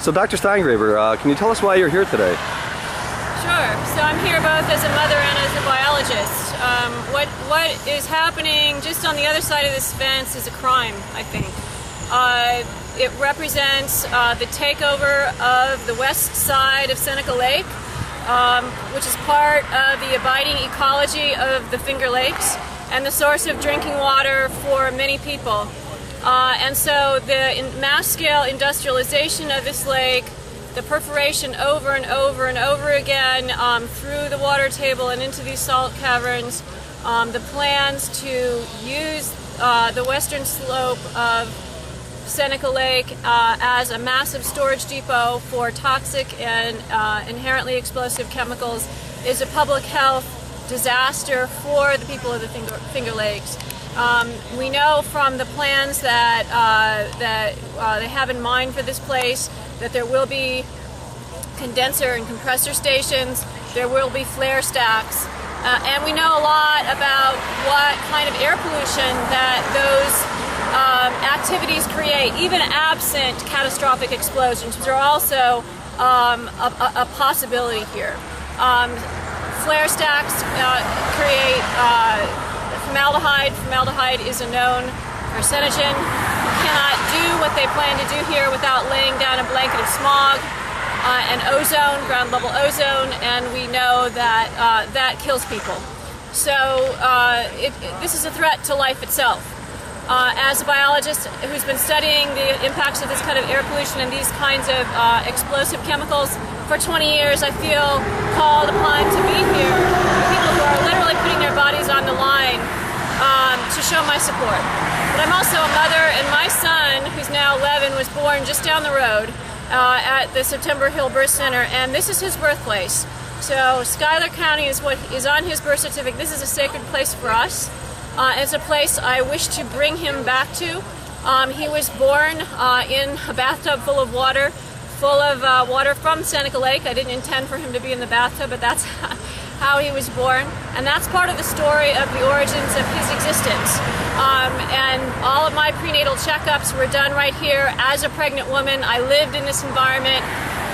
So Dr. Steingraber, can you tell us why you're here today? Sure. So I'm here both as a mother and as a biologist. What is happening just on the other side of this fence is a crime, I think. It represents the takeover of the west side of Seneca Lake, which is part of the abiding ecology of the Finger Lakes and the source of drinking water for many people. And so the mass-scale industrialization of this lake, the perforation over and over and over again through the water table and into these salt caverns, the plans to use the western slope of Seneca Lake as a massive storage depot for toxic and inherently explosive chemicals is a public health disaster for the people of the Finger Lakes. We know from the plans that they have in mind for this place that there will be condenser and compressor stations, there will be flare stacks, and we know a lot about what kind of air pollution that those activities create, even absent catastrophic explosions, which are also a possibility here. Flare stacks create formaldehyde. Formaldehyde is a known carcinogen. You cannot do what they plan to do here without laying down a blanket of smog and ozone, ground level ozone, and we know that that kills people. So this is a threat to life itself. As a biologist who's been studying the impacts of this kind of air pollution and these kinds of explosive chemicals for 20 years, I feel called upon to be here with people who are literally putting their bodies on the line to show my support. But I'm also a mother, and my son, who's now 11, was born just down the road at the September Hill Birth Center, and this is his birthplace. So Schuyler County is what is on his birth certificate. This is a sacred place for us. It's a place I wish to bring him back to. He was born in a bathtub full of water from Seneca Lake. I didn't intend for him to be in the bathtub, but that's how he was born. And that's part of the story of the origins of his existence. And all of my prenatal checkups were done right here as a pregnant woman. I lived in this environment.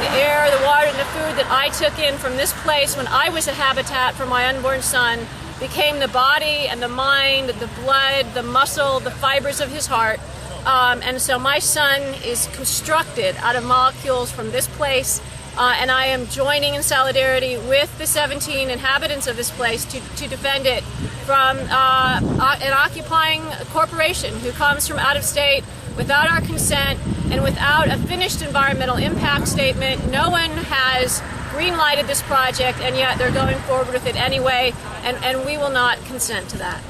The air, the water, and the food that I took in from this place when I was a habitat for my unborn son became the body and the mind, the blood, the muscle, the fibers of his heart. And so my son is constructed out of molecules from this place, and I am joining in solidarity with the 17 inhabitants of this place to defend it from an occupying corporation who comes from out of state without our consent and without a finished environmental impact statement. No one has green-lighted this project, and yet they're going forward with it anyway, and we will not consent to that.